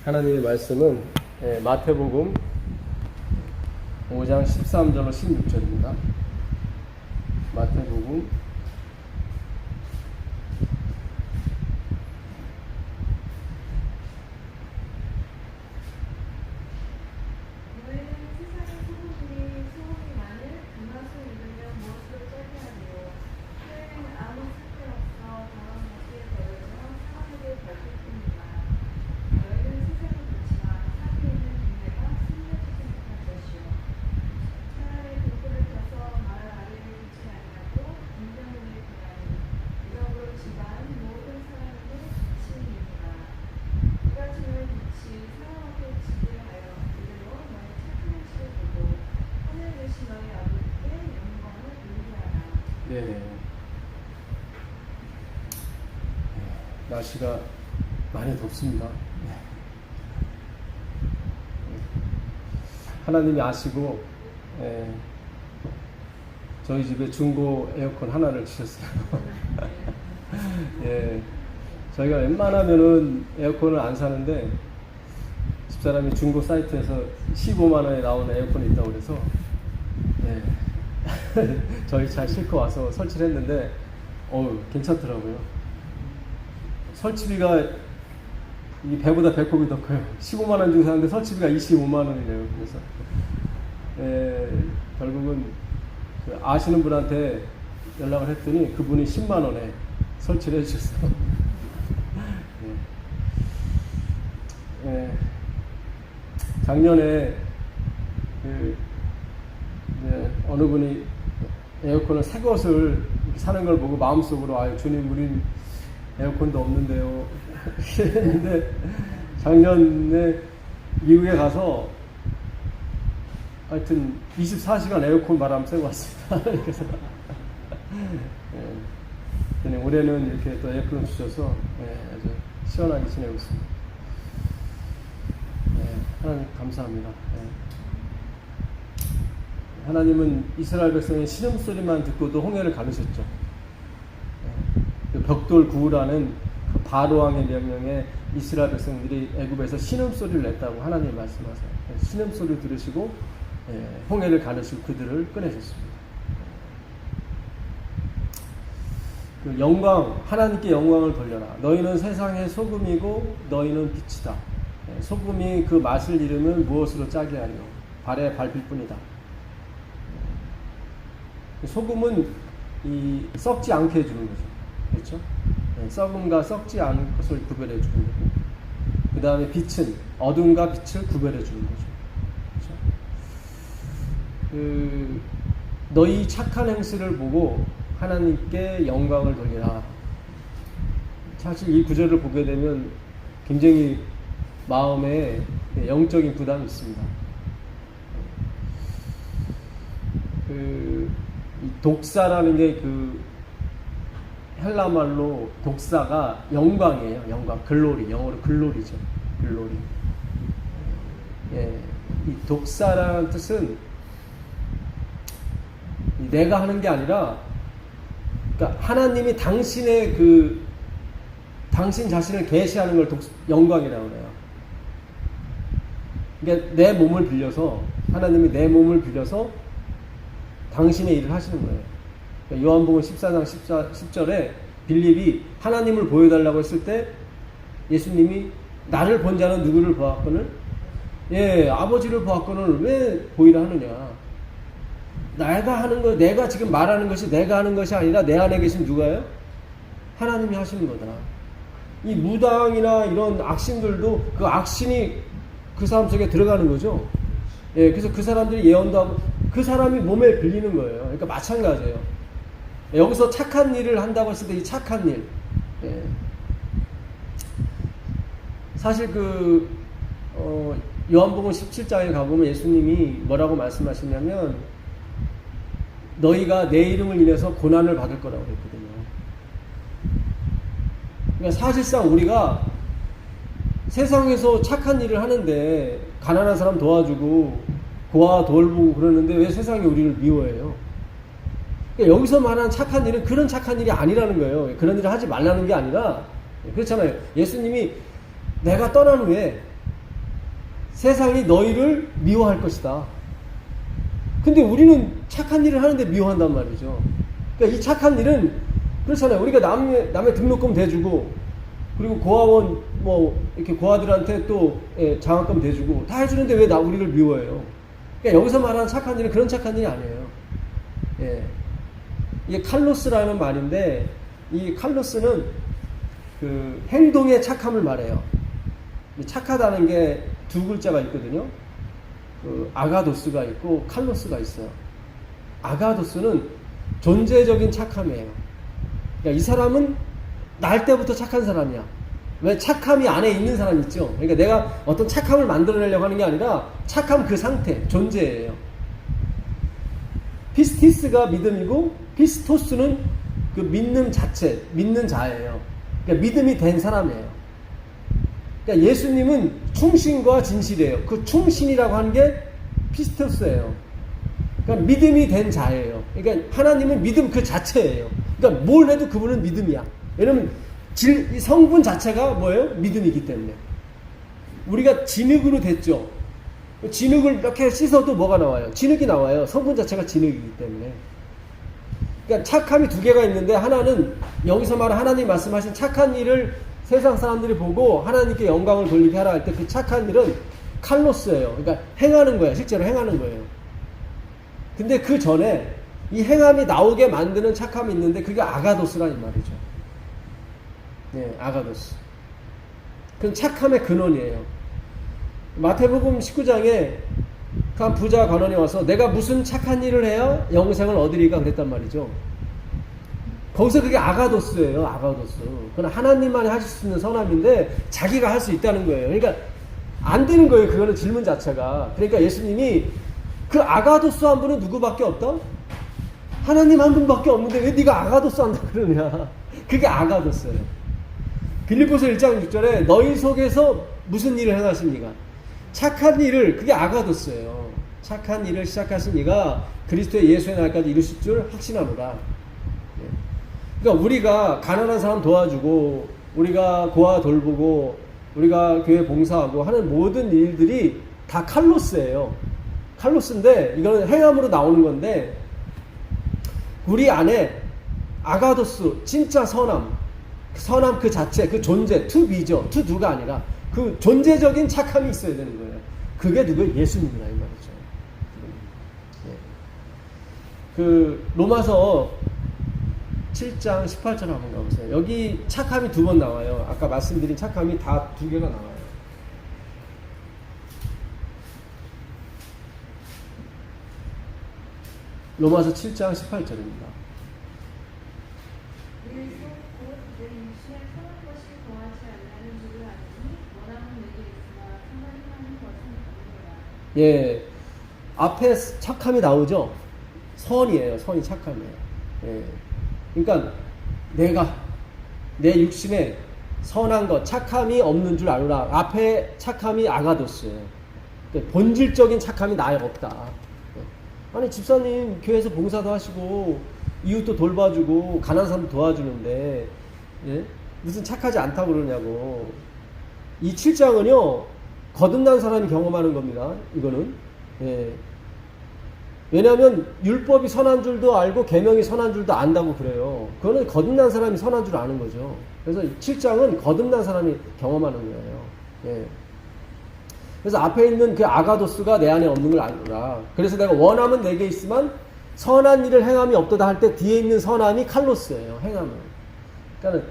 하나님의 말씀은 마태복음 5장 13절로 16절입니다. 마태복음 날씨가 많이 덥습니다. 하나님이 아시고 저희 집에 중고 에어컨 하나를 주셨어요. 저희가 웬만하면은 에어컨을 안 사는데 집사람이 중고 사이트에서 15만 원에 나오는 에어컨이 있다고 그래서 저희 차 싣고 와서 설치를 했는데 괜찮더라고요. 설치비가 이 배보다 배꼽이 더 커요. 15만 원 주고 사는데 설치비가 25만 원이래요. 그래서 결국은 아시는 분한테 연락을 했더니 그분이 10만 원에 설치를 해주셨어요. 작년에 어느 분이 에어컨을 새 것을 사는 걸 보고 마음속으로 주님 우린 에어컨도 없는데요. 했는데 작년에 미국에 가서 하여튼 24시간 에어컨 바람 쐬고 왔습니다. 그래서 올해는 이렇게 또 에어컨을 주셔서 아주 시원하게 지내고 있습니다. 하나님 감사합니다. 하나님은 이스라엘 백성의 신음소리만 듣고도 홍해를 가르셨죠. 벽돌 구우라는 그 바로왕의 명령에 이스라엘 백성들이 애굽에서 신음소리를 냈다고 하나님이 말씀하세요. 신음소리를 들으시고 홍해를 가르시고 그들을 꺼내셨습니다. 그 영광, 하나님께 영광을 돌려라. 너희는 세상의 소금이고 너희는 빛이다. 소금이 그 맛을 잃으면 무엇으로 짜게 하려? 발에 밟힐 뿐이다. 소금은 썩지 않게 해주는 거죠. 그렇죠? 썩음과 썩지 않은 것을 구별해 주는 거고, 그 다음에 빛은 어둠과 빛을 구별해 주는 거죠. 그렇죠? 너희 착한 행실을 보고 하나님께 영광을 돌리라. 사실 이 구절을 보게 되면 굉장히 마음에 영적인 부담이 있습니다. 독사라는 게 헬라 말로 독사가 영광이에요. 영광, 글로리, 영어로 글로리죠. 글로리. 이 독사라는 뜻은 내가 하는 게 아니라, 그러니까 하나님이 당신의 당신 자신을 계시하는 걸 영광이라고 해요. 그러니까 내 몸을 빌려서, 하나님이 내 몸을 빌려서 당신의 일을 하시는 거예요. 요한복음 14장 10절에 빌립이 하나님을 보여달라고 했을 때 예수님이 나를 본 자는 누구를 보았거늘? 아버지를 보았거늘 왜 보이라 하느냐? 내가 하는 거, 내가 지금 말하는 것이 내가 하는 것이 아니라 내 안에 계신 누가요? 하나님이 하시는 거다. 이 무당이나 이런 악신들도 그 악신이 그 사람 속에 들어가는 거죠. 그래서 그 사람들이 예언도 하고 그 사람이 몸에 빌리는 거예요. 그러니까 마찬가지예요. 여기서 착한 일을 한다고 했을 때 이 착한 일, 사실 요한복음 17장에 가보면 예수님이 뭐라고 말씀하시냐면 너희가 내 이름을 인해서 고난을 받을 거라고 그랬거든요. 그러니까 사실상 우리가 세상에서 착한 일을 하는데 가난한 사람 도와주고 고아 돌보고 그러는데 왜 세상이 우리를 미워해요? 그러니까 여기서 말하는 착한 일은 그런 착한 일이 아니라는 거예요. 그런 일을 하지 말라는 게 아니라, 그렇잖아요. 예수님이 내가 떠난 후에 세상이 너희를 미워할 것이다. 근데 우리는 착한 일을 하는데 미워한단 말이죠. 그러니까 이 착한 일은 그렇잖아요. 우리가 남의 등록금 대주고, 그리고 고아원 뭐 이렇게 고아들한테 또 장학금 대주고 다 해주는데 왜 우리를 미워해요? 그러니까 여기서 말하는 착한 일은 그런 착한 일이 아니에요. 예. 이게 칼로스라는 말인데, 이 칼로스는 그 행동의 착함을 말해요. 착하다는 게 두 글자가 있거든요. 그 아가도스가 있고 칼로스가 있어요. 아가도스는 존재적인 착함이에요. 그러니까 이 사람은 날 때부터 착한 사람이야. 왜? 착함이 안에 있는 사람 있죠. 그러니까 내가 어떤 착함을 만들어내려고 하는 게 아니라 착함 그 상태, 존재예요. 피스티스가 믿음이고 피스토스는 그 믿는 자체, 믿는 자예요. 그러니까 믿음이 된 사람이에요. 그러니까 예수님은 충신과 진실이에요. 그 충신이라고 하는 게 피스토스예요. 그러니까 믿음이 된 자예요. 그러니까 하나님은 믿음 그 자체예요. 그러니까 뭘 해도 그분은 믿음이야. 왜냐면 이 성분 자체가 뭐예요? 믿음이기 때문에. 우리가 진흙으로 됐죠. 진흙을 이렇게 씻어도 뭐가 나와요? 진흙이 나와요. 성분 자체가 진흙이기 때문에. 그러니까 착함이 두 개가 있는데, 하나는 여기서 말하는 하나님 말씀하신 착한 일을 세상 사람들이 보고 하나님께 영광을 돌리게 하라 할 때 그 착한 일은 칼로스예요. 그러니까 행하는 거예요. 실제로 행하는 거예요. 근데 그 전에 이 행함이 나오게 만드는 착함이 있는데 그게 아가도스라는 말이죠. 네, 아가도스. 그건 착함의 근원이에요. 마태복음 19장에 그 한 부자 관원이 와서 내가 무슨 착한 일을 해야 영생을 얻으리까 그랬단 말이죠. 거기서 그게 아가도스예요. 아가도스. 그건 하나님만이 하실 수 있는 선함인데 자기가 할 수 있다는 거예요. 그러니까 안 되는 거예요. 그거는 질문 자체가. 그러니까 예수님이 그 아가도스 한 분은 누구밖에 없다? 하나님 한 분밖에 없는데 왜 네가 아가도스 한다 그러냐. 그게 아가도스예요. 빌립보서 1장 6절에 너희 속에서 무슨 일을 행하십니까? 착한 일을, 그게 아가도스예요. 착한 일을 시작하신 이가 그리스도의 예수의 날까지 이루실 줄 확신하노라. 그러니까 우리가 가난한 사람 도와주고, 우리가 고아 돌보고, 우리가 교회 봉사하고 하는 모든 일들이 다 칼로스예요. 칼로스인데 이거는 행함으로 나오는 건데, 우리 안에 아가도스, 진짜 선함 그 자체, 그 존재, 투비죠. 투두가 아니라 그 존재적인 착함이 있어야 되는 거예요. 그게 누구예요? 예수님이라 이 말이죠. 그 로마서 7장 18절 한번 가보세요. 여기 착함이 두 번 나와요. 아까 말씀드린 착함이 다 두 개가 나와요. 로마서 7장 18절입니다. 예, 앞에 착함이 나오죠. 선이에요. 선이 착함이에요. 예. 그러니까 내가 내 육신에 선한 것, 착함이 없는 줄 아노라. 앞에 착함이 아가도스예요. 그러니까 본질적인 착함이 나에 없다. 아니 집사님 교회에서 봉사도 하시고 이웃도 돌봐주고 가난한 사람도 도와주는데 예? 무슨 착하지 않다고 그러냐고. 이 7장은요 거듭난 사람이 경험하는 겁니다. 이거는 예. 왜냐하면 율법이 선한 줄도 알고 계명이 선한 줄도 안다고 그래요. 그거는 거듭난 사람이 선한 줄 아는 거죠. 그래서 7장은 거듭난 사람이 경험하는 거예요. 예. 그래서 앞에 있는 그 아가도스가 내 안에 없는 걸 아노라. 그래서 내가 원함은 내게 있으면 선한 일을 행함이 없도다 할 때 뒤에 있는 선함이 칼로스예요. 행함은. 그러니까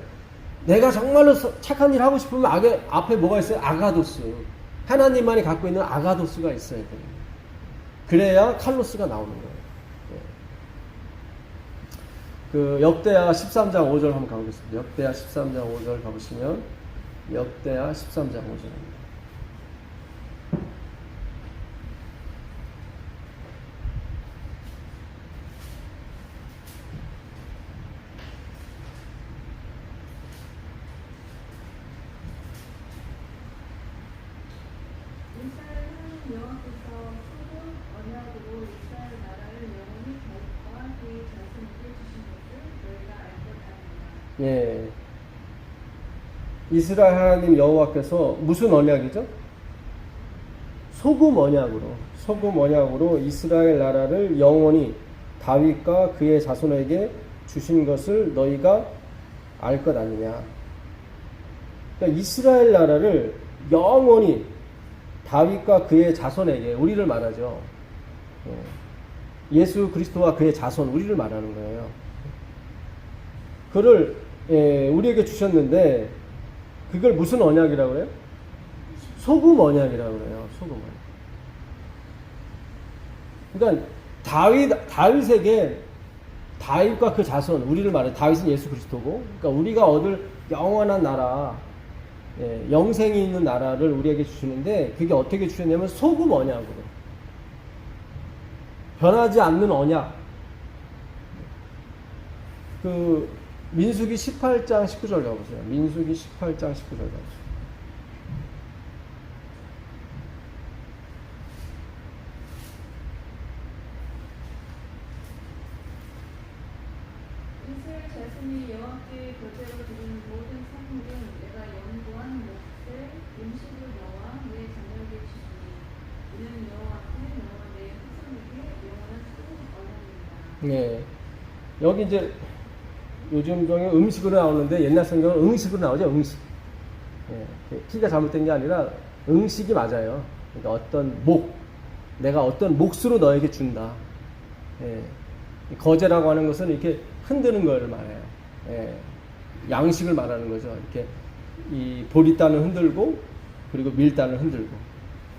내가 정말로 착한 일 하고 싶으면 앞에 뭐가 있어요? 아가도스. 하나님만이 갖고 있는 아가도스가 있어야 돼요. 그래야 칼로스가 나오는 거예요. 네. 그 역대하 13장 5절 한번 가보겠습니다. 역대하 13장 5절 가보시면 역대하 13장 5절입니다. 예, 이스라엘 하나님 여호와께서 무슨 언약이죠? 소금 언약으로 이스라엘 나라를 영원히 다윗과 그의 자손에게 주신 것을 너희가 알 것 아니냐. 그러니까 이스라엘 나라를 영원히 다윗과 그의 자손에게, 우리를 말하죠. 예수 그리스도와 그의 자손, 우리를 말하는 거예요. 그를 우리에게 주셨는데 그걸 무슨 언약이라고 그래요? 소금 언약이라고 그래요. 소금 언약. 그러니까 다윗에게, 다윗과 그 자손, 우리를 말해, 다윗은 예수 그리스도고, 그러니까 우리가 얻을 영원한 나라, 영생이 있는 나라를 우리에게 주시는데, 그게 어떻게 주셨냐면 소금 언약으로, 변하지 않는 언약. 그 민수기 18장 19절 가보세요. 민수기 18장 19절 가보세요. 이스라엘 자손이 여호와께 거제로 드리는 모든 성물은 내가 연구한 목대 음식을 너와 내 자녀에게 주시니 이는 여호와 앞에 너와 내 후손에게 영원한 소금 언약이니라. 네. 여기 이제 요즘 성경 음식으로 나오는데 옛날 성경은 응식으로 나오죠. 응식. 키가 잘못된 게 아니라 응식이 맞아요. 그러니까 어떤 내가 어떤 몫으로 너에게 준다. 거제라고 하는 것은 이렇게 흔드는 걸 말해요. 양식을 말하는 거죠. 이렇게 이 보리단을 흔들고 그리고 밀단을 흔들고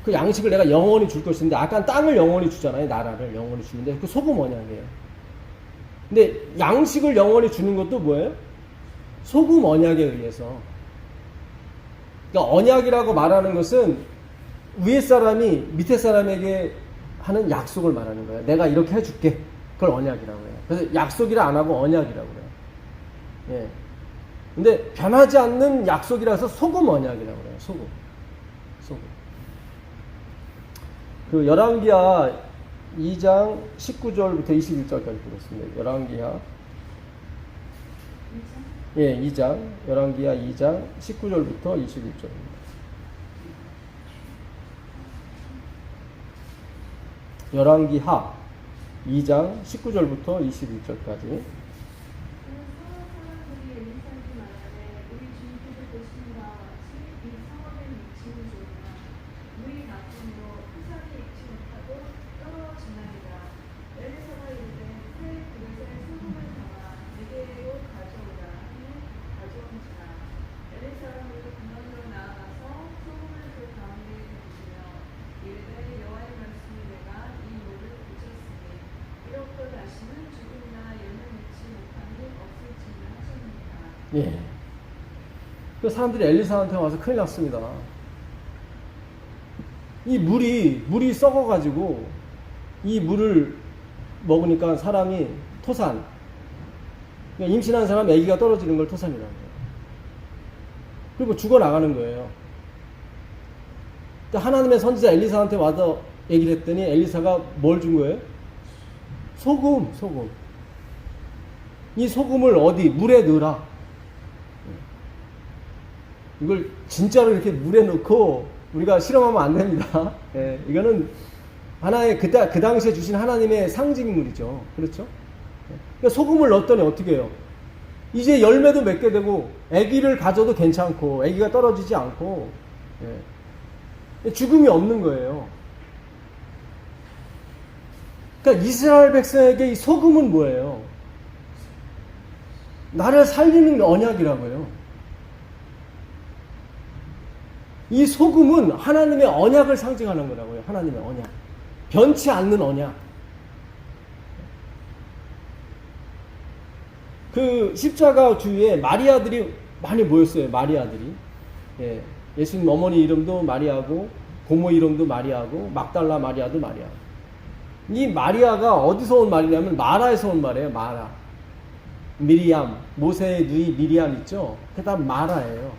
그 양식을 내가 영원히 줄 것인데, 아까 땅을 영원히 주잖아요. 나라를 영원히 주는데 그 소금 언약이에요. 근데 양식을 영원히 주는 것도 뭐예요? 소금 언약에 의해서. 그러니까 언약이라고 말하는 것은 위에 사람이 밑에 사람에게 하는 약속을 말하는 거예요. 내가 이렇게 해줄게. 그걸 언약이라고 해요. 그래서 약속이라 안 하고 언약이라고 해요. 근데 변하지 않는 약속이라서 소금 언약이라고 해요. 소금. 그 열왕기하 2장 19절부터 21절까지 보겠습니다. 열왕기하 2장, 열왕기하 2장 19절부터 21절입니다. 열왕기하 2장 19절부터 21절까지. 그 사람들이 엘리사한테 와서 큰일 났습니다. 이 물이 썩어가지고 이 물을 먹으니까 사람이 토산, 그러니까 임신한 사람 아기가 떨어지는 걸 토산이라고 해요. 그리고 죽어나가는 거예요. 하나님의 선지자 엘리사한테 와서 얘기를 했더니 엘리사가 뭘 준 거예요? 소금. 이 소금을 어디? 물에 넣으라. 이걸 진짜로 이렇게 물에 넣고 우리가 실험하면 안 됩니다. 이거는 하나의 그 당시에 주신 하나님의 상징물이죠. 그렇죠? 그러니까 소금을 넣었더니 어떻게 해요? 이제 열매도 맺게 되고 아기를 가져도 괜찮고 아기가 떨어지지 않고 죽음이 없는 거예요. 그러니까 이스라엘 백성에게 이 소금은 뭐예요? 나를 살리는 언약이라고요. 이 소금은 하나님의 언약을 상징하는 거라고요. 하나님의 언약. 변치 않는 언약. 그 십자가 주위에 마리아들이 많이 모였어요. 마리아들이. 예수님 어머니 이름도 마리아고 고모 이름도 마리아고 막달라 마리아도 마리아. 이 마리아가 어디서 온 말이냐면 마라에서 온 말이에요. 마라. 미리암, 모세의 누이 미리암 있죠? 그게 다 마라예요.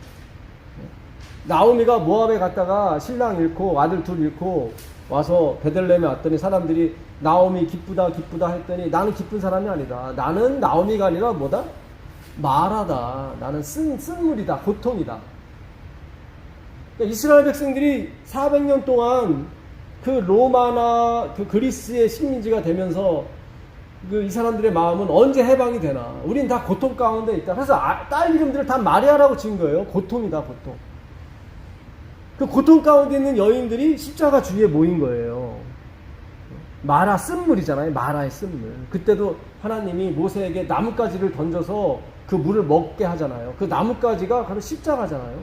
나오미가 모압에 갔다가 신랑 잃고 아들 둘 잃고 와서 베들레헴에 왔더니 사람들이 나오미 기쁘다 했더니 나는 기쁜 사람이 아니다. 나는 나오미가 아니라 뭐다? 마라다. 나는 쓴물이다. 고통이다. 그러니까 이스라엘 백성들이 400년 동안 그 로마나 그 그리스의 식민지가 되면서 그 이 사람들의 마음은 언제 해방이 되나? 우린 다 고통 가운데 있다. 그래서 딸 이름들을 다 마리아라고 지은 거예요. 고통이다, 고통. 그 고통 가운데 있는 여인들이 십자가 주위에 모인 거예요. 마라 쓴물이잖아요. 마라의 쓴물. 그때도 하나님이 모세에게 나뭇가지를 던져서 그 물을 먹게 하잖아요. 그 나뭇가지가 바로 십자가잖아요.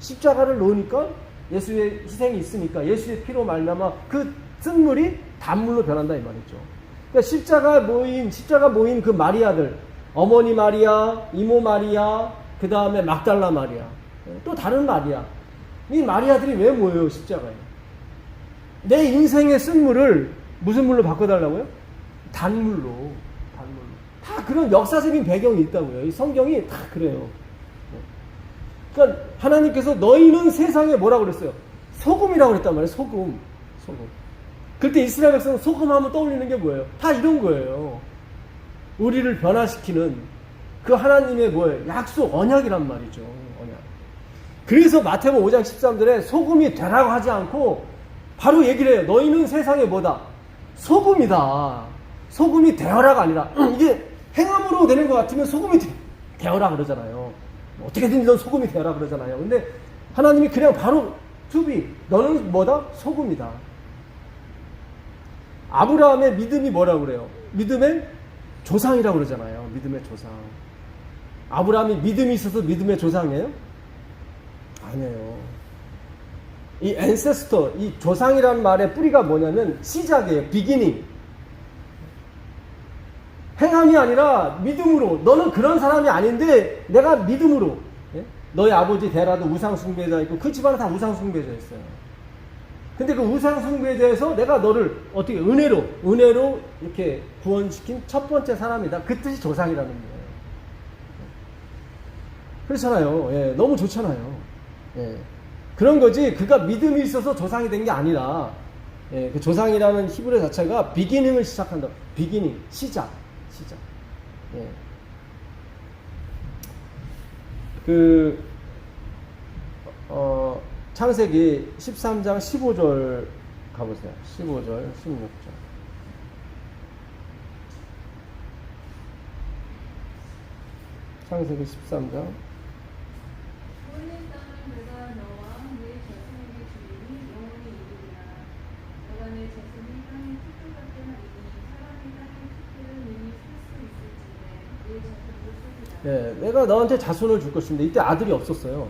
십자가를 놓으니까 예수의 희생이 있으니까 예수의 피로 말미암아 그 쓴물이 단물로 변한다 이 말이죠. 그러니까 십자가 모인 그 마리아들, 어머니 마리아, 이모 마리아, 그 다음에 막달라 마리아, 또 다른 마리아. 이 마리아들이 왜 모여요 십자가에? 내 인생의 쓴물을 무슨 물로 바꿔달라고요? 단물로. 다 그런 역사적인 배경이 있다고요. 이 성경이 다 그래요. 그러니까 하나님께서 너희는 세상에 뭐라고 그랬어요? 소금이라고 그랬단 말이에요. 소금. 그때 이스라엘 백성은 소금 하면 떠올리는 게 뭐예요? 다 이런 거예요. 우리를 변화시키는 그 하나님의 뭐예요? 약속, 언약이란 말이죠. 언약. 그래서 마태복음 5장 13절에 소금이 되라고 하지 않고 바로 얘기를 해요. 너희는 세상에 뭐다? 소금이다. 소금이 되어라가 아니라 이게 행함으로 되는 것 같으면 소금이 되어라 그러잖아요. 어떻게든 넌 소금이 되어라 그러잖아요. 근데 하나님이 그냥 바로 투비 너는 뭐다? 소금이다. 아브라함의 믿음이 뭐라고 그래요? 믿음의 조상이라고 그러잖아요. 믿음의 조상. 아브라함이 믿음이 있어서 믿음의 조상이에요? 아니에요. 이 ancestor, 이 조상이라는 말의 뿌리가 뭐냐면 시작이에요. beginning. 행함이 아니라 믿음으로. 너는 그런 사람이 아닌데 내가 믿음으로. 예? 너희 아버지 데라도 우상숭배자 있고 그 집안은 다 우상숭배자였어요. 근데 그 우상숭배자에서 내가 너를 어떻게 은혜로 이렇게 구원시킨 첫 번째 사람이다. 그 뜻이 조상이라는 거예요. 그렇잖아요. 예, 너무 좋잖아요. 예. 그런 거지. 그가 믿음이 있어서 조상이 된 게 아니라, 예, 그 조상이라는 히브리 자체가 비기닝을 시작한다. 비기닝, 시작. 예. 창세기 13장 15절 가보세요. 15절, 16절. 창세기 13장. 네, 내가 너한테 자손을 줄 것인데 이때 아들이 없었어요.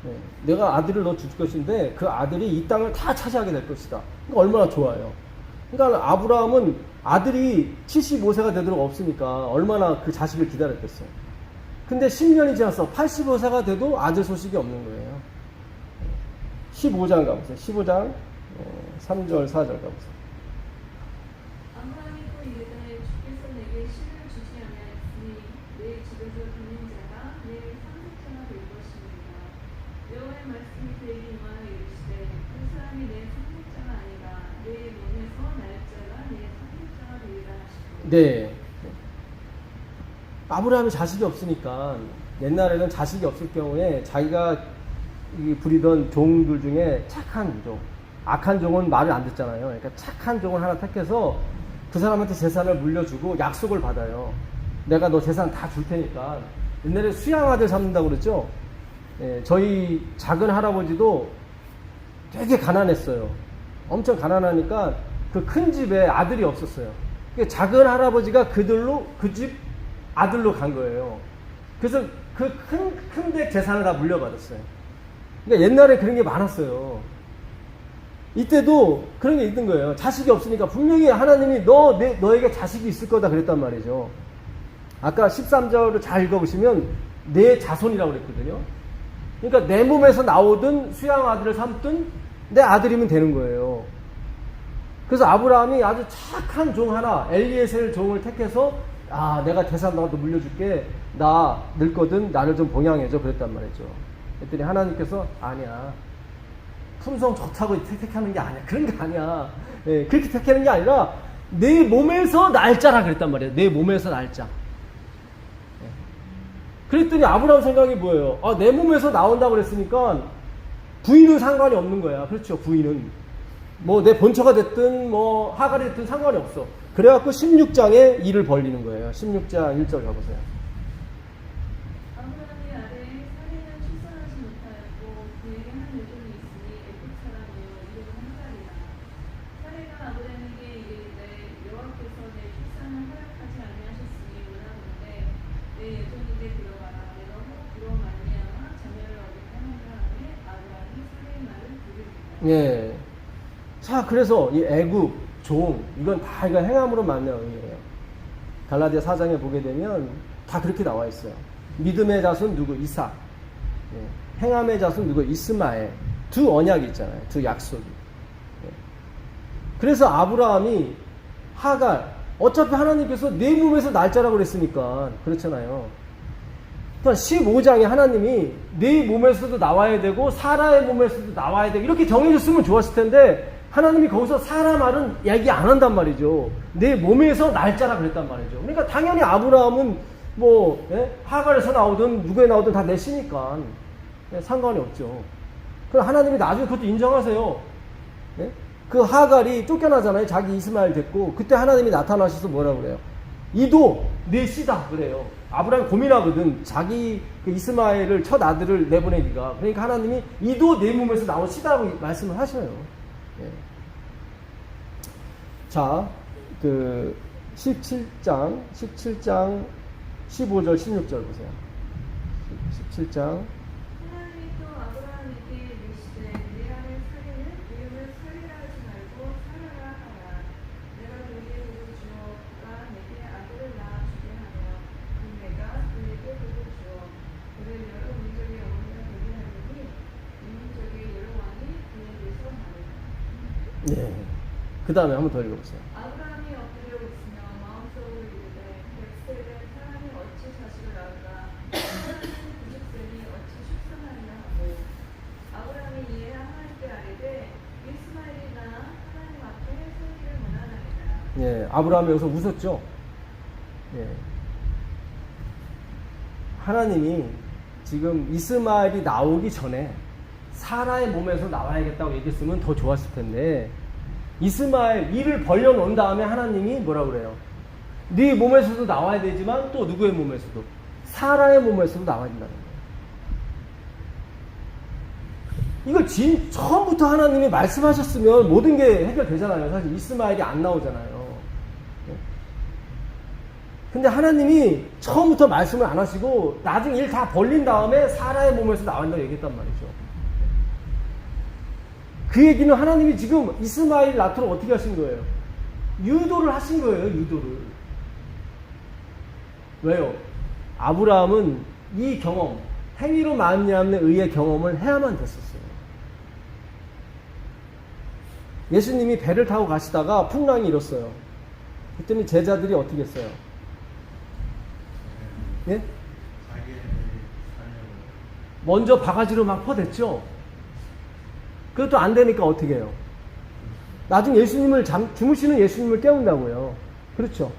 네, 내가 아들을 너 줄 것인데 그 아들이 이 땅을 다 차지하게 될 것이다. 그러니까 얼마나 좋아요. 그러니까 아브라함은 아들이 75세가 되도록 없으니까 얼마나 그 자식을 기다렸겠어요. 근데 10년이 지났어. 85세가 돼도 아들 소식이 없는 거예요. 15장 가보세요. 15장 3절 4절 가보세요. 아브라함이 또 이르되 주께서 내게 씨를 주지 아니하였으니 내 집에서 듣는 자가 내 상속자가 될 것입니다. 여호와의 말씀이 그에게 임하여 이르시되 그 사람이 내 상속자가 아니라 내 몸에서 날 자가 내 상속자가 되리라 하시고. 네. 아브라함이 자식이 없으니까 옛날에는 자식이 없을 경우에 자기가 부리던 종들 중에 착한 종, 악한 종은 말을 안 듣잖아요. 그러니까 착한 종을 하나 택해서 그 사람한테 재산을 물려주고 약속을 받아요. 내가 너 재산 다 줄 테니까. 옛날에 수양아들 삼는다고 그랬죠. 예, 저희 작은 할아버지도 되게 가난했어요. 엄청 가난하니까 그 큰 집에 아들이 없었어요. 그러니까 작은 할아버지가 그 집 아들로 간 거예요. 그래서 그 큰데 재산을 다 물려받았어요. 그러니까 옛날에 그런 게 많았어요. 이때도 그런 게 있는 거예요. 자식이 없으니까 분명히 하나님이 너에게 자식이 있을 거다 그랬단 말이죠. 아까 13절을 잘 읽어보시면 내 자손이라고 그랬거든요. 그러니까 내 몸에서 나오든 수양 아들을 삼든 내 아들이면 되는 거예요. 그래서 아브라함이 아주 착한 종 하나, 엘리에셀 종을 택해서 내가 재산 너한테 물려줄게. 나 늙거든 나를 좀 봉양해줘 그랬단 말이죠. 그랬더니 하나님께서 아니야. 품성 좋다고 택하는 게 아니야. 그런 게 아니야. 예, 그렇게 택하는 게 아니라 내 몸에서 날짜라 그랬단 말이에요. 내 몸에서 날짜. 예. 그랬더니 아브라함 생각이 뭐예요? 내 몸에서 나온다고 그랬으니까 부인은 상관이 없는 거야. 그렇죠. 부인은 뭐 내 본처가 됐든 뭐 하갈이 됐든 상관이 없어. 그래갖고 16장에 일을 벌리는 거예요. 16장 1절 가보세요. 아브라함의 아들 사레는 출산하지 못하였고 그에게 한 여종이 있으니 애굽 사람이요 이름은 하갈이라. 사레가 아브라함에게 이르되 여호와께서 내 출산을 허락하지 아니하셨으니 원하건대 내 여종에게 들어가라. 내가 혹 그로 말미암아 자녀를 얻을까 하노라 하매 아브라함이 사레의 말을 들으니라. 예. 자, 그래서 이 애굽, 종, 이건 다 이거 행함으로 만난 의미예요. 갈라디아 4장에 보게 되면 다 그렇게 나와 있어요. 믿음의 자손 누구? 이삭. 예. 행함의 자손 누구? 이스마엘. 두 언약이 있잖아요. 두 약속이. 예. 그래서 아브라함이 하갈, 어차피 하나님께서 내 몸에서 날짜라고 그랬으니까 그렇잖아요. 15장에 하나님이 내 몸에서도 나와야 되고 사라의 몸에서도 나와야 되고 이렇게 정해줬으면 좋았을 텐데 하나님이 거기서 사라 말은 얘기 안 한단 말이죠. 내 몸에서 날짜라 그랬단 말이죠. 그러니까 당연히 아브라함은 뭐 하갈에서 나오든 누구에 나오든 다 내 씨니까 상관이 없죠. 그럼 하나님이 나중에 그것도 인정하세요. 예? 그 하갈이 쫓겨나잖아요. 자기 이스마엘 됐고 그때 하나님이 나타나셔서 뭐라고 그래요? 이도 내 씨다 그래요. 아브라함이 고민하거든. 자기 그 이스마엘을 첫 아들을 내보내기가. 그러니까 하나님이 이도 내 몸에서 나온 씨다라고 말씀을 하셔요. 예. 자, 그 17장 15절 16절 보세요. 17장 하나님이 또 아브라함에게 이르시되 내 아들 사레는 이름을 사레라 하지 말고 사라라 하라. 내가 그에게 복을 주어 그가 내게 아들을 낳아 주게 하며 그 내가 그에게 복을 주어 그를 여러 민족의 어머니가 되게 하리니 이 민족의 여러 왕이 그에게서 나리라. 네. 그 다음에 한번 더 읽어보세요. 아브라함이 엎드려 웃으며 마음속으로 이르되 100세 된 사람이 어찌 자식을 낳을까? 사람은 90세니 어찌 축산하리라 하고 아브라함이 이에 하나님께 아뢰되 이스마엘이 나 하나님 앞에 살기를 원하나이다. 예, 아브라함이 여기서 웃었죠. 예. 하나님이 지금 이스마엘이 나오기 전에 사라의 몸에서 나와야겠다고 얘기했으면 더 좋았을 텐데 이스마엘 일을 벌려놓은 다음에 하나님이 뭐라고 그래요? 네 몸에서도 나와야 되지만 또 누구의 몸에서도? 사라의 몸에서도 나와야 된다는 거예요. 이걸 처음부터 하나님이 말씀하셨으면 모든 게 해결되잖아요. 사실 이스마엘이 안 나오잖아요. 근데 하나님이 처음부터 말씀을 안 하시고 나중에 일 다 벌린 다음에 사라의 몸에서 나온다고 얘기했단 말이죠. 그 얘기는 하나님이 지금 이스마엘 낳도록 어떻게 하신 거예요? 유도를 하신 거예요. 유도를. 왜요? 아브라함은 이 경험, 행위로 말미암는 의의 경험을 해야만 됐었어요. 예수님이 배를 타고 가시다가 풍랑이 일었어요. 그랬더니 제자들이 어떻게 했어요? 예? 먼저 바가지로 막 퍼댔죠? 그것도 안 되니까 어떻게 해요? 나중에 예수님을 주무시는 예수님을 깨운다고요. 그렇죠?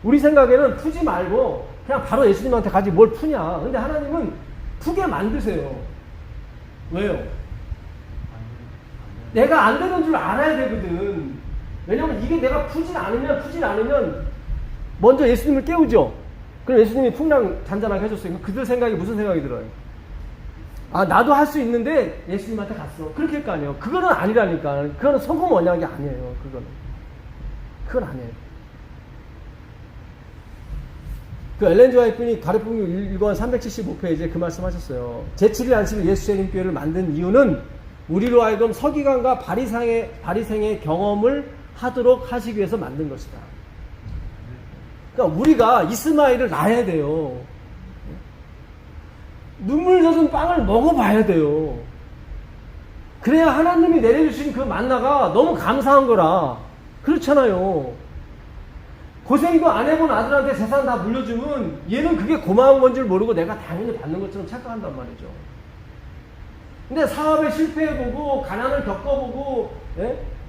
우리 생각에는 푸지 말고 그냥 바로 예수님한테 가지 뭘 푸냐. 근데 하나님은 푸게 만드세요. 왜요? 내가 안 되는 줄 알아야 되거든. 왜냐면 이게 내가 푸진 않으면 먼저 예수님을 깨우죠. 그럼 예수님이 풍랑 잔잔하게 해줬어요. 그들 생각이 무슨 생각이 들어요? 아, 나도 할 수 있는데 예수님한테 갔어. 그렇게 할 거 아니에요. 그거는 아니라니까. 그거는 성공 언약이 아니에요. 그건 아니에요. 그 엘렌 지 화이트니 가르풍기 1권 375페이지에 그 말씀 하셨어요. 제7일 안식일 예수 재림교회를 만든 이유는 우리로 하여금 서기관과 바리새인의 경험을 하도록 하시기 위해서 만든 것이다. 그러니까 우리가 이스마엘을 낳아야 돼요. 눈물 젖은 빵을 먹어봐야 돼요. 그래야 하나님이 내려주신 그 만나가 너무 감사한 거라. 그렇잖아요. 고생도 안 해본 아들한테 재산 다 물려주면 얘는 그게 고마운 건 줄 모르고 내가 당연히 받는 것처럼 착각한단 말이죠. 근데 사업에 실패해보고 가난을 겪어보고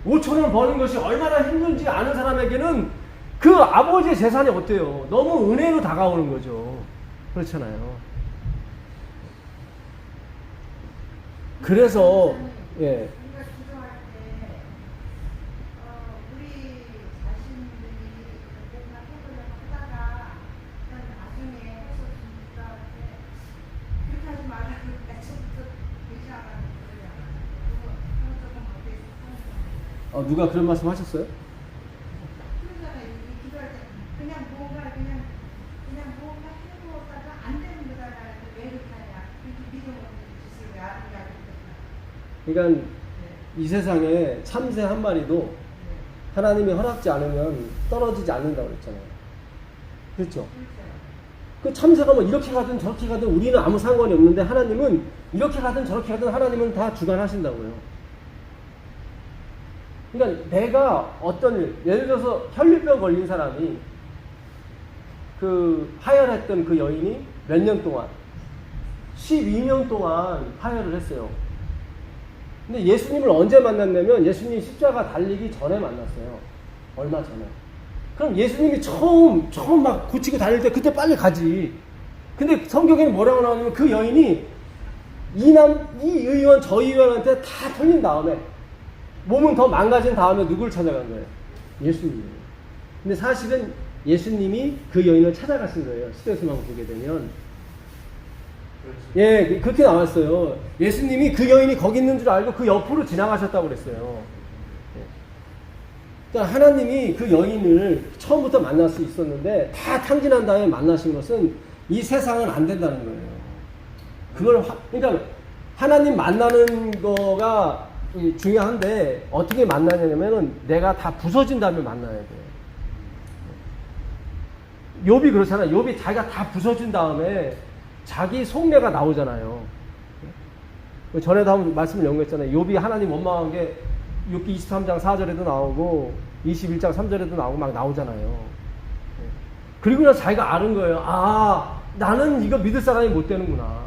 5천 원 버는 것이 얼마나 힘든지 아는 사람에게는 그 아버지의 재산이 어때요? 너무 은혜로 다가오는 거죠. 그렇잖아요. 그래서 우리가 기도할 때 누가 그런 말씀 하셨어요? 그러잖아요. 이 기도할 때 그냥 뭔가 해보다가 안 되는 거잖아. 왜 그렇게 하냐? 이렇게 믿음으로 짓을 왜 안 하냐고 그랬구나. 그러니까 이 세상에 참새 한 마리도 하나님이 허락지 않으면 떨어지지 않는다고 그랬잖아요. 그렇죠? 그 참새가 뭐 이렇게 가든 저렇게 가든 우리는 아무 상관이 없는데 하나님은 이렇게 가든 저렇게 가든 하나님은 다 주관하신다고요. 그러니까 내가 어떤 일, 예를 들어서 혈류병 걸린 사람이 그 하혈했던 그 여인이 몇 년 동안 12년 동안 하혈을 했어요. 근데 예수님을 언제 만났냐면 예수님이 십자가 달리기 전에 만났어요. 얼마 전에. 그럼 예수님이 처음 막 고치고 다닐 때 그때 빨리 가지. 근데 성경에는 뭐라고 나오냐면 그 여인이 이 의원 저 의원한테 다 털린 다음에 몸은 더 망가진 다음에 누굴 찾아간 거예요? 예수님이에요. 근데 사실은 예수님이 그 여인을 찾아가신 거예요. 시대수만 보게 되면. 예, 그렇게 나왔어요. 예수님이 그 여인이 거기 있는 줄 알고 그 옆으로 지나가셨다고 그랬어요. 그러니까 하나님이 그 여인을 처음부터 만날 수 있었는데 다 탕진한 다음에 만나신 것은 이 세상은 안 된다는 거예요. 그러니까 하나님 만나는 거가 중요한데 어떻게 만나냐면은 내가 다 부서진 다음에 만나야 돼요. 욥이 그렇잖아요. 욥이 자기가 다 부서진 다음에 자기 속내가 나오잖아요. 전에도 한번 말씀을 연구했잖아요. 욥이 하나님 원망한 게 욥기 23장 4절에도 나오고 21장 3절에도 나오고 막 나오잖아요. 그리고 나서 자기가 아는 거예요. 아, 나는 이거 믿을 사람이 못 되는구나.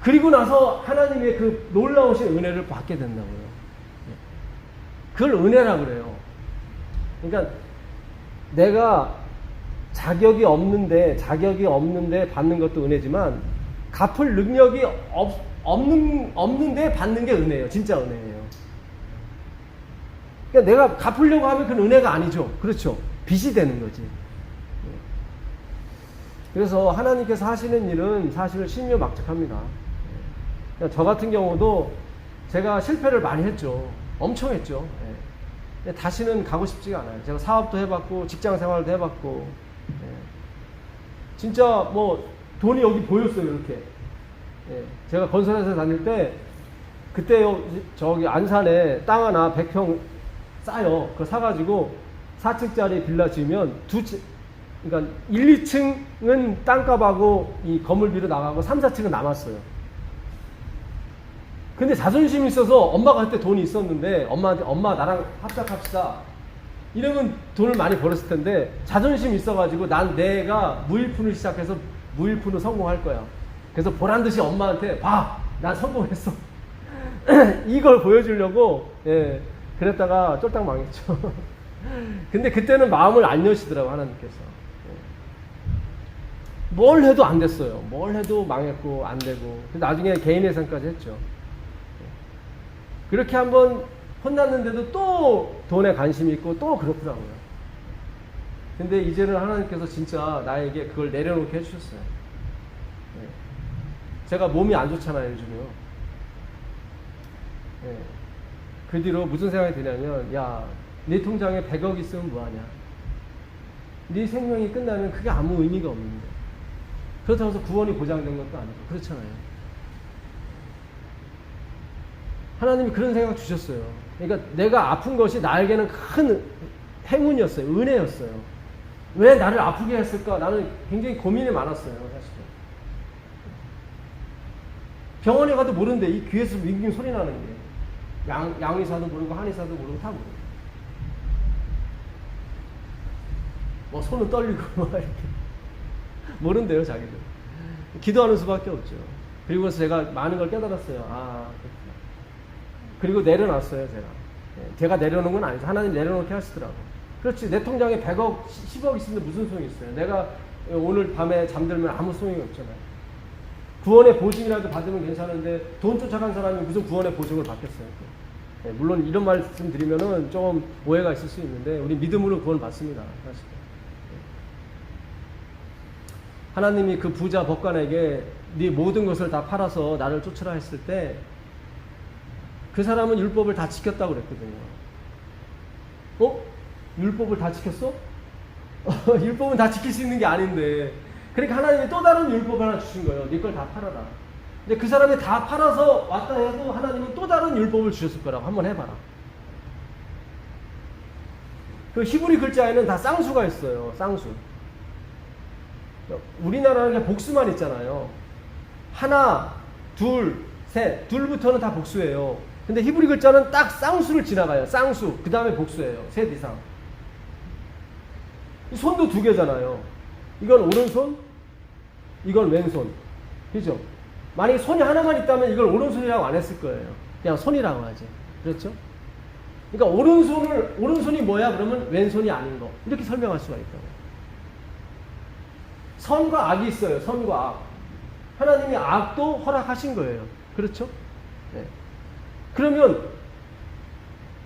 그리고 나서 하나님의 그 놀라우신 은혜를 받게 된다고요. 그걸 은혜라고 그래요. 그러니까 내가 자격이 없는데 받는 것도 은혜지만 갚을 능력이 없는데 받는 게 은혜예요. 진짜 은혜예요. 그러니까 내가 갚으려고 하면 그건 은혜가 아니죠. 그렇죠. 빚이 되는 거지. 그래서 하나님께서 하시는 일은 사실 신묘막측합니다. 그러니까 저 같은 경우도 제가 실패를 많이 했죠. 엄청 했죠. 근데 다시는 가고 싶지가 않아요. 제가 사업도 해봤고 직장 생활도 해봤고 진짜 뭐 돈이 여기 보였어요. 이렇게. 제가 건설회사 다닐 때 그때 저기 안산에 땅 하나 100평 싸요. 그거 사가지고 4층짜리 빌라 지으면 그러니까 1, 2층은 땅값하고 이 건물비로 나가고 3, 4층은 남았어요. 근데 자존심이 있어서 엄마가 그때 돈이 있었는데 엄마한테 엄마 나랑 합작합시다. 이러면 돈을 많이 벌었을 텐데 자존심이 있어가지고 내가 무일푼을 시작해서 무일푼으로 성공할 거야. 그래서 보란듯이 엄마한테 봐! 난 성공했어. 이걸 보여주려고 그랬다가 쫄딱 망했죠. 근데 그때는 마음을 안 여시더라고 하나님께서. 뭘 해도 안 됐어요. 뭘 해도 망했고 안 되고 나중에 개인회생까지 했죠. 그렇게 한번 혼났는데도 또 돈에 관심이 있고 또 그렇더라고요. 근데 이제는 하나님께서 진짜 나에게 그걸 내려놓게 해주셨어요. 제가 몸이 안 좋잖아요, 요즘요. 그 뒤로 무슨 생각이 드냐면, 야, 네 통장에 100억 있으면 뭐하냐? 네 생명이 끝나면 그게 아무 의미가 없는데. 그렇다고 해서 구원이 보장된 것도 아니고, 그렇잖아요. 하나님이 그런 생각 주셨어요. 그러니까 내가 아픈 것이 나에게는 큰 행운이었어요. 은혜였어요. 왜 나를 아프게 했을까? 나는 굉장히 고민이 많았어요, 사실은. 병원에 가도 모르는데 이 귀에서 윙윙 소리 나는 게 양의사도 모르고 한의사도 모르고 다 모르고 뭐 손은 떨리고 막 이렇게 모른대요 자기들. 기도하는 수밖에 없죠. 그리고 제가 많은 걸 깨달았어요. 아 그렇구나. 그리고 내려놨어요 제가 내려놓은 건 아니죠. 하나님 내려놓게 하시더라고. 그렇지 내 통장에 100억 10억 있는데 무슨 소용이 있어요. 내가 오늘 밤에 잠들면 아무 소용이 없잖아요. 구원의 보증이라도 받으면 괜찮은데 돈 쫓아간 사람이 무슨 구원의 보증을 받겠어요. 물론 이런 말씀 드리면은 조금 오해가 있을 수 있는데 우리 믿음으로 구원 받습니다. 사실. 하나님이 그 부자 법관에게 네 모든 것을 다 팔아서 나를 쫓으라 했을 때 그 사람은 율법을 다 지켰다고 그랬거든요. 율법을 다 지켰어? 율법은 다 지킬 수 있는 게 아닌데. 그러니까 하나님이 또 다른 율법 하나 주신 거예요. 네 걸 다 팔아라. 근데 그 사람이 다 팔아서 왔다 해도 하나님은 또 다른 율법을 주셨을 거라고 한번 해봐라. 그 히브리 글자에는 다 쌍수가 있어요. 쌍수. 우리나라는 그냥 복수만 있잖아요. 하나, 둘, 셋. 둘부터는 다 복수예요. 근데 히브리 글자는 딱 쌍수를 지나가요. 쌍수. 그 다음에 복수예요. 셋 이상. 손도 두 개잖아요. 이건 오른손, 이건 왼손. 그죠? 만약에 손이 하나만 있다면 이걸 오른손이라고 안 했을 거예요. 그냥 손이라고 하지. 그렇죠? 그러니까 오른손이 뭐야? 그러면 왼손이 아닌 거. 이렇게 설명할 수가 있다고. 선과 악이 있어요. 선과 악. 하나님이 악도 허락하신 거예요. 그렇죠? 네. 그러면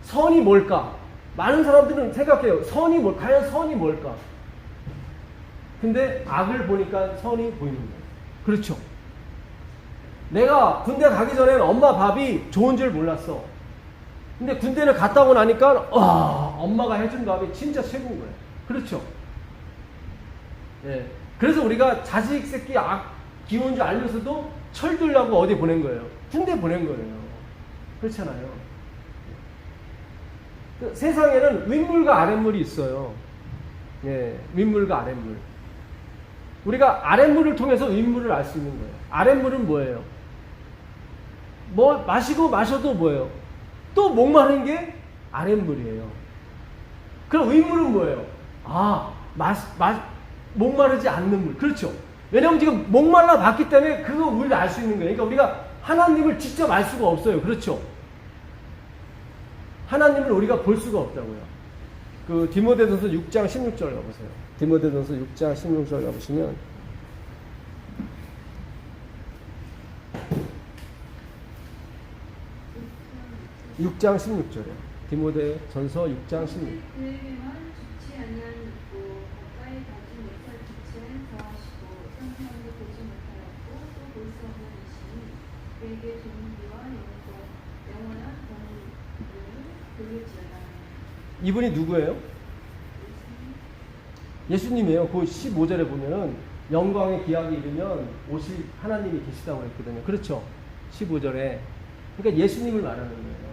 선이 뭘까? 많은 사람들은 생각해요. 선이 과연 선이 뭘까? 근데 악을 보니까 선이 보이는 거예요. 그렇죠? 내가 군대 가기 전에는 엄마 밥이 좋은 줄 몰랐어. 근데 군대를 갔다 오고 나니까 엄마가 해준 밥이 진짜 최고인 거예요. 그렇죠? 예. 그래서 우리가 자식 새끼 악 기운 줄 알면서도 철들려고 어디 보낸 거예요. 군대 보낸 거예요. 그렇잖아요. 세상에는 윗물과 아랫물이 있어요. 예, 윗물과 아랫물. 우리가 아랫물을 통해서 윗물을 알 수 있는 거예요. 아랫물은 뭐예요? 뭐 마시고 마셔도 뭐예요? 또 목마른 게 아랫물이에요. 그럼 윗물은 뭐예요? 목마르지 않는 물. 그렇죠. 왜냐하면 지금 목말라 봤기 때문에 그거 우리를 알 수 있는 거예요. 그러니까 우리가 하나님을 직접 알 수가 없어요. 그렇죠. 하나님을 우리가 볼 수가 없다고요. 그 디모데전서 6장 16절 가보세요. 디모데전서 6장 16절 가보시면 (6장 16절에) 디모데전서 6장 16절. 그에게만 죽지 아니하였고 가까이 가지 못할 빛에 거하시고 선생님도 보지 못하였고 또 볼 수 없는 이시니 그에게 존귀와 영원한 권위를 돌릴지어다. 이분이 누구예요? 예수님이에요. 그 15절에 보면은 영광의 기약이 이르면 오실 하나님이 계시다고 했거든요. 그렇죠? 15절에. 그러니까 예수님을 말하는 거예요.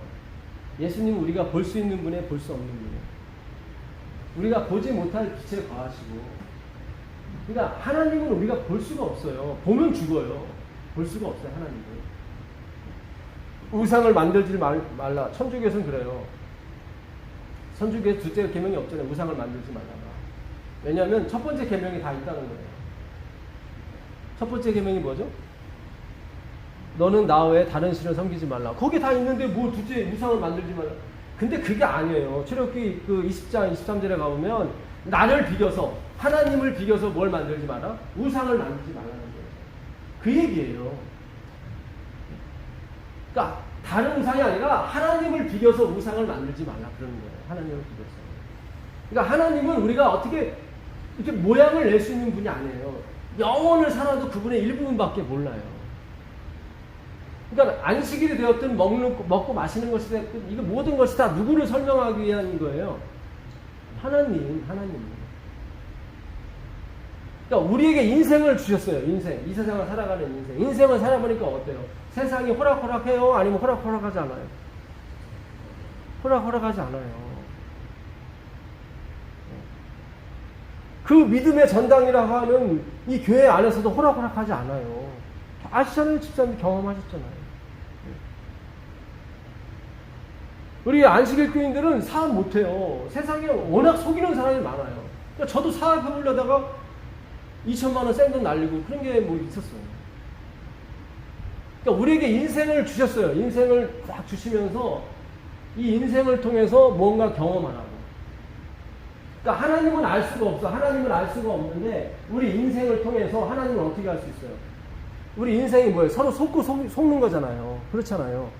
예수님은 우리가 볼 수 있는 분에 볼 수 없는 분이에요. 우리가 보지 못할 빛에 거하시고. 그러니까 하나님은 우리가 볼 수가 없어요. 보면 죽어요. 볼 수가 없어요. 하나님은. 우상을 만들지 말라. 천주교에서는 그래요. 천주교에 둘째 계명이 없잖아요. 우상을 만들지 말라가. 왜냐하면 첫 번째 계명이 다 있다는 거예요. 첫 번째 계명이 뭐죠? 너는 나 외에 다른 신을 섬기지 말라. 거기 다 있는데 뭐 둘째 우상을 만들지 말라. 근데 그게 아니에요. 출애굽기 그 20장 23절에 가보면 나를 비겨서 하나님을 비겨서 뭘 만들지 마라? 우상을 만들지 말라는 거예요. 그 얘기예요. 그러니까 다른 우상이 아니라 하나님을 비겨서 우상을 만들지 말라 그러는 거예요. 하나님을 비겨서. 그러니까 하나님은 우리가 어떻게 이렇게 모양을 낼 수 있는 분이 아니에요. 영원을 살아도 그분의 일부분밖에 몰라요. 그러니까 안식일이 되었든 먹고 마시는 것이 되었든 이거 모든 것이 다 누구를 설명하기 위한 거예요? 하나님. 그러니까 우리에게 인생을 주셨어요. 인생. 이 세상을 살아가는 인생. 인생을 살아보니까 어때요? 세상이 호락호락해요? 아니면 호락호락하지 않아요? 호락호락하지 않아요. 그 믿음의 전당이라고 하는 이 교회 안에서도 호락호락하지 않아요. 아시잖아요. 집사님 경험하셨잖아요. 우리 안식일 교인들은 사업 못해요. 세상에 워낙 속이는 사람이 많아요. 그러니까 저도 사업해보려다가 2천만 원 생돈 날리고 그런 게 뭐 있었어요. 그러니까 우리에게 인생을 주셨어요. 인생을 딱 주시면서 이 인생을 통해서 뭔가 경험하라고. 그러니까 하나님은 알 수가 없어. 하나님을 알 수가 없는데 우리 인생을 통해서 하나님을 어떻게 알 수 있어요? 우리 인생이 뭐예요? 서로 속는 거잖아요. 그렇잖아요.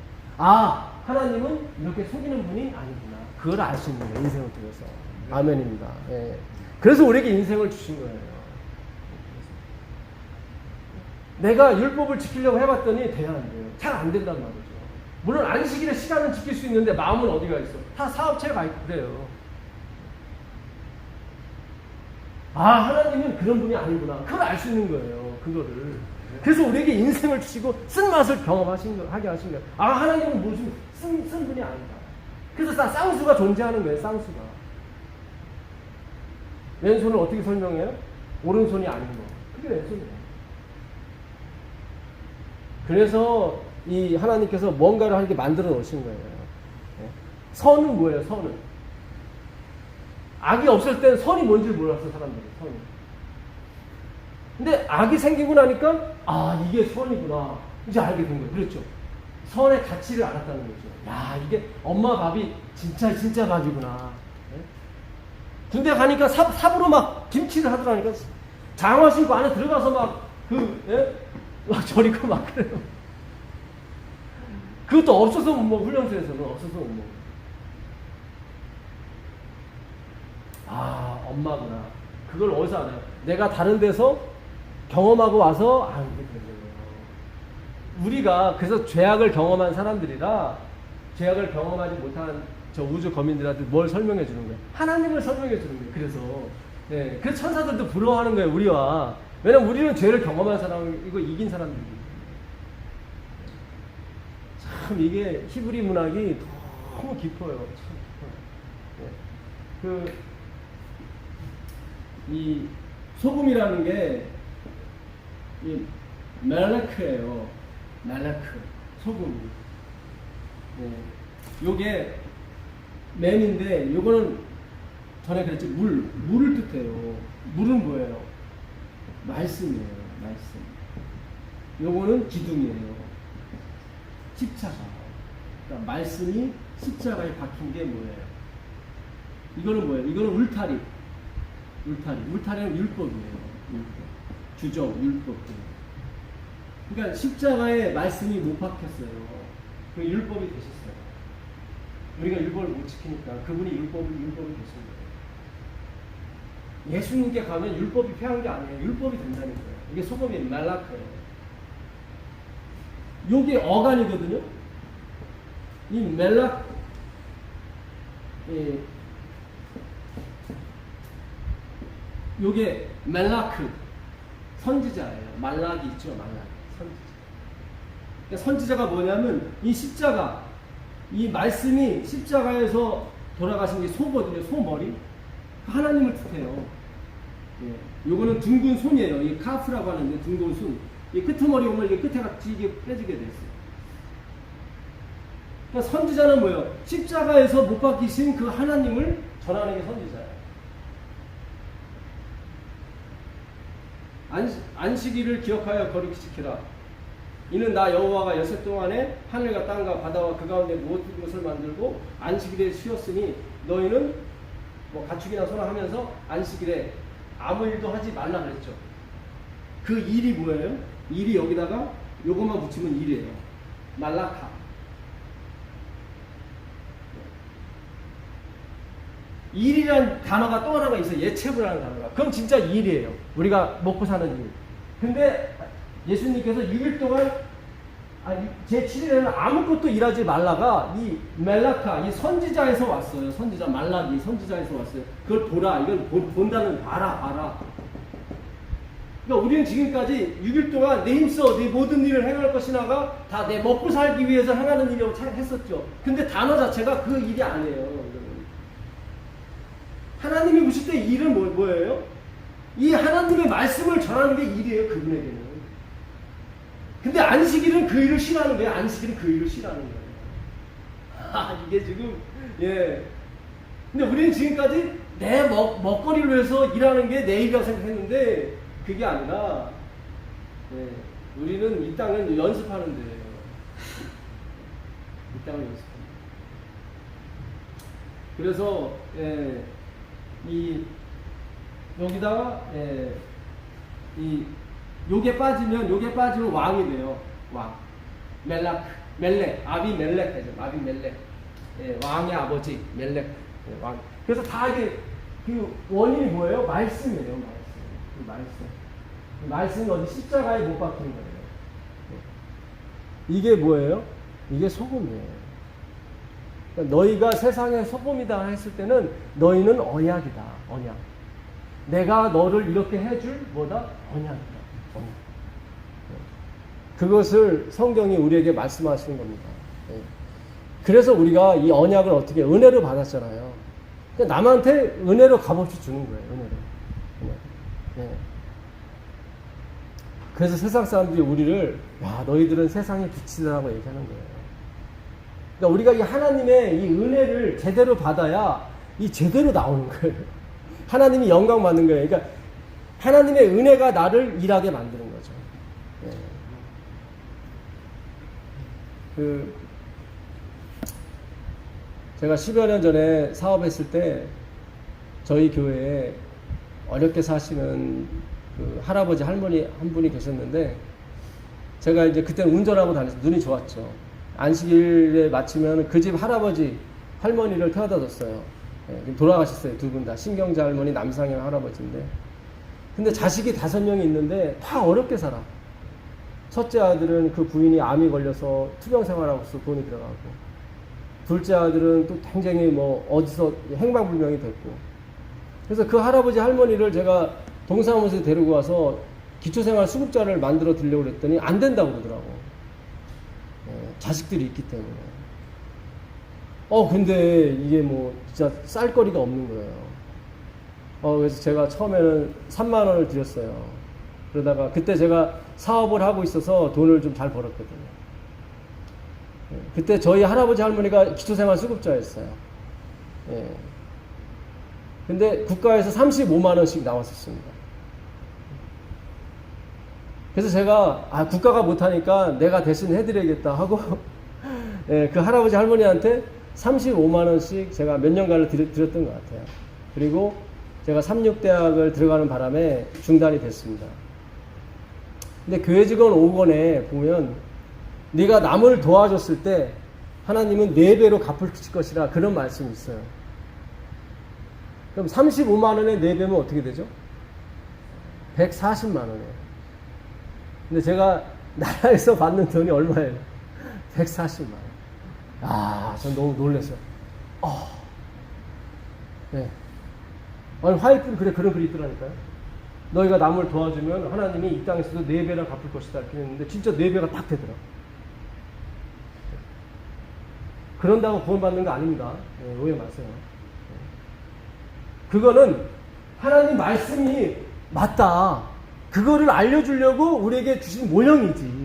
하나님은 이렇게 속이는 분이 아니구나. 그걸 알 수 있는 거예요. 인생을 통해서. 아멘입니다. 예. 그래서 우리에게 인생을 주신 거예요. 내가 율법을 지키려고 해봤더니 돼야 안 돼요. 잘 안 된단 말이죠. 물론 안식일에 시간은 지킬 수 있는데 마음은 어디가 있어? 다 사업체에 가 있고 그래요. 아, 하나님은 그런 분이 아니구나. 그걸 알 수 있는 거예요. 그거를. 그래서 우리에게 인생을 주시고 쓴맛을 하게 하신 거예요. 아, 하나님은 무슨 쓴 분이 아니다. 그래서 다 쌍수가 존재하는 거예요. 쌍수가. 왼손을 어떻게 설명해요? 오른손이 아닌 거. 그게 왼손이에요. 그래서 이 하나님께서 뭔가를 하게 만들어 놓으신 거예요. 선은 뭐예요? 선은. 악이 없을 때는 선이 뭔지 몰랐어, 사람들이. 선이. 근데 악이 생기고 나니까 아, 이게 선이구나. 이제 알게 된 거예요. 그렇죠? 선의 가치를 알았다는 거죠. 야, 이게 엄마 밥이 진짜 밥이구나. 군대 가니까 삽으로 막 김치를 하더라니까. 장화 신고 안에 들어가서 막 막 저리고 막 그래요. 그것도 없어서 못 먹어. 훈련소에서는 없어서 못 먹어. 아, 엄마구나. 그걸 어디서 알아요? 내가 다른 데서 경험하고 와서 이게 되는 거예요. 우리가 그래서 죄악을 경험한 사람들이라 죄악을 경험하지 못한 저 우주 거민들한테 뭘 설명해 주는 거예요? 하나님을 설명해 주는 거예요. 그래서 그래서 천사들도 부러워하는 거예요. 우리와. 왜냐면 우리는 죄를 경험한 사람, 이거 이긴 사람들이에요. 참 이게 히브리 문학이 너무 깊어요. 참 깊어요. 이 소금이라는 게 이 멜레크예요. 멜레크 소금. 요게 맨인데 요거는 전에 그랬지 물을 뜻해요. 물은 뭐예요? 말씀이에요. 말씀. 요거는 기둥이에요. 십자가. 그러니까 말씀이 십자가에 박힌 게 뭐예요? 이거는 뭐예요? 이거는 울타리. 울타리는 율법이에요. 율법. 주적, 율법. 그러니까 십자가에 말씀이 못 박혔어요. 그 율법이 되셨어요. 우리가 율법을 못 지키니까 그분이 율법이 되신 거예요. 예수님께 가면 율법이 필요한 게 아니에요. 율법이 된다는 거예요. 이게 소금이 말라크예요. 요게 어간이거든요. 이 멜락, 요게 멜라크, 선지자예요. 말락이 있죠, 말락. 선지자. 그러니까 선지자가 뭐냐면, 이 십자가, 이 말씀이 십자가에서 돌아가신 게 소거든요, 소머리. 하나님을 뜻해요. 요거는 둥근 손이에요. 이 카프라고 하는데, 둥근 손. 이 끄트머리 오면 이게 끝에가 이게 빼지게 됐어요. 그러니까 선지자는 뭐예요? 십자가에서 못 박히신 그 하나님을 전하는 게 선지자예요. 안식일을 기억하여 거룩히 지키라. 이는 나 여호와가 여섯 동안에 하늘과 땅과 바다와 그 가운데 모든 것을 만들고 안식일에 쉬었으니 너희는 뭐 가축이나 소나 하면서 안식일에 아무 일도 하지 말라 그랬죠. 그 일이 뭐예요? 일이 여기다가 요것만 붙이면 일이에요. 말라카. 일이라는 단어가 또 하나가 있어요. 예체부라는 단어가. 그럼 진짜 일이에요. 우리가 먹고 사는 일. 근데 예수님께서 6일 동안 제7일에는 아무것도 일하지 말라가 이 멜라카, 이 선지자에서 왔어요. 선지자, 말라기, 선지자에서 왔어요. 그걸 보라. 이걸 본다는 봐라. 그러니까 우리는 지금까지 6일 동안 내 힘써 내 모든 일을 행할 것이나가 다 내 먹고 살기 위해서 행하는 일이라고 했었죠. 근데 단어 자체가 그 일이 아니에요. 하나님이 오실 때 일은 뭐예요? 이 하나님의 말씀을 전하는 게 일이에요, 그분에게는. 근데 안식일은 그 일을 싫어하는 거예요. 안식일은 그 일을 싫어하는 거예요. 이게 지금, 근데 우리는 지금까지 내 먹거리를 위해서 일하는 게 내 일이라고 생각했는데, 그게 아니라, 우리는 이 땅은 연습하는 데예요. 이 땅을 연습하는 데. 그래서, 여기다가, 요게 빠지면 왕이 돼요. 왕. 멜렉. 아비멜렉 되죠. 아비멜렉. 왕의 아버지, 멜렉. 왕. 그래서 다 이게, 그 원인이 뭐예요? 말씀이에요, 말씀. 말씀이 어디 십자가에 못 박힌 거예요. 이게 뭐예요? 이게 소금이에요. 그러니까 너희가 세상의 소금이다 했을 때는 너희는 언약이다. 언약. 내가 너를 이렇게 해줄 뭐다? 언약이다. 언약. 그것을 성경이 우리에게 말씀하시는 겁니다. 그래서 우리가 이 언약을 어떻게 은혜로 받았잖아요. 남한테 은혜로 값없이 주는 거예요. 은혜로. 그래서 세상 사람들이 우리를 야 너희들은 세상의 빛이라고 얘기하는 거예요. 그러니까 우리가 이 하나님의 이 은혜를 제대로 받아야 이 제대로 나오는 거예요. 하나님이 영광 받는 거예요. 그러니까 하나님의 은혜가 나를 일하게 만드는 거죠. 제가 10여 년 전에 사업했을 때 저희 교회에 어렵게 사시는 그 할아버지 할머니 한 분이 계셨는데 제가 이제 그때는 운전하고 다녔어요. 눈이 좋았죠. 안식일에 마치면 그 집 할아버지 할머니를 태워다 줬어요. 돌아가셨어요. 두 분 다. 신경자 할머니, 남상현 할아버지인데. 근데 자식이 5명이 있는데 다 어렵게 살아. 첫째 아들은 그 부인이 암이 걸려서 투병 생활하고 있어 돈이 들어가고, 둘째 아들은 또 굉장히 뭐 어디서 행방불명이 됐고. 그래서 그 할아버지 할머니를 제가 동사무소에 데리고 와서 기초생활 수급자를 만들어 드리려고 그랬더니 안 된다고 그러더라고. 자식들이 있기 때문에. 근데 이게 뭐 진짜 쌀 거리가 없는 거예요. 그래서 제가 처음에는 3만 원을 드렸어요. 그러다가 그때 제가 사업을 하고 있어서 돈을 좀 잘 벌었거든요. 그때 저희 할아버지 할머니가 기초생활 수급자였어요. 근데 국가에서 35만 원씩 나왔었습니다. 그래서 제가 국가가 못하니까 내가 대신 해드려야겠다 하고 그 할아버지 할머니한테 35만 원씩 제가 몇 년간을 드렸던 것 같아요. 그리고 제가 삼육대학을 들어가는 바람에 중단이 됐습니다. 근데 교회 직원 5권에 보면 네가 남을 도와줬을 때 하나님은 4배로 갚을 것이라 그런 말씀이 있어요. 그럼 35만 원에 4배면 어떻게 되죠? 140만 원이에요. 근데 제가 나라에서 받는 돈이 얼마예요? 140만 원. 전 너무 놀랐어요. 네. 아니, 화이트는 그런 글이 있더라니까요. 너희가 남을 도와주면 하나님이 이 땅에서도 4배나 갚을 것이다. 이렇게 했는데 진짜 4배가 딱 되더라고요. 그런다고 구원받는 거 아닙니다. 오해 마세요. 그거는 하나님 말씀이 맞다. 그거를 알려주려고 우리에게 주신 모형이지.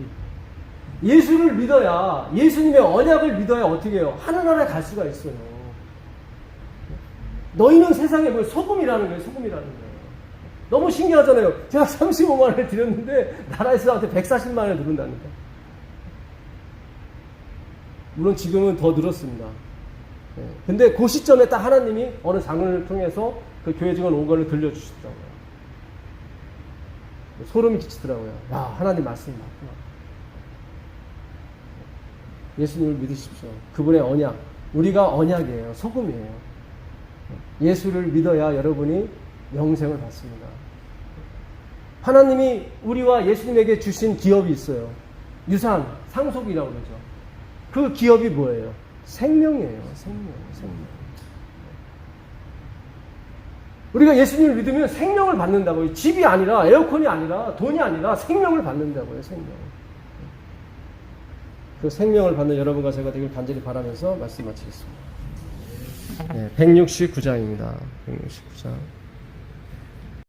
예수를 믿어야, 예수님의 언약을 믿어야 어떻게 해요? 하늘나라에 갈 수가 있어요. 너희는 세상에 뭐 소금이라는 거예요. 소금이라는 거예요. 너무 신기하잖아요. 제가 35만 원을 드렸는데 나라에서 나한테 140만 원을 누른다니까. 물론 지금은 더 늘었습니다. 근데 그 시점에 딱 하나님이 어느 장을 통해서 그 교회 직원 5권을 들려주시더라고요. 소름이 끼치더라고요. 하나님 말씀이 맞구나. 예수님을 믿으십시오. 그분의 언약. 우리가 언약이에요. 소금이에요. 예수를 믿어야 여러분이 영생을 받습니다. 하나님이 우리와 예수님에게 주신 기업이 있어요. 유산, 상속이라고 그러죠. 그 기업이 뭐예요? 생명이에요. 생명. 우리가 예수님을 믿으면 생명을 받는다고요. 집이 아니라, 에어컨이 아니라, 돈이 아니라 생명을 받는다고요. 생명. 그 생명을 받는 여러분과 제가 되길 간절히 바라면서 말씀 마치겠습니다. 169장입니다. 169장.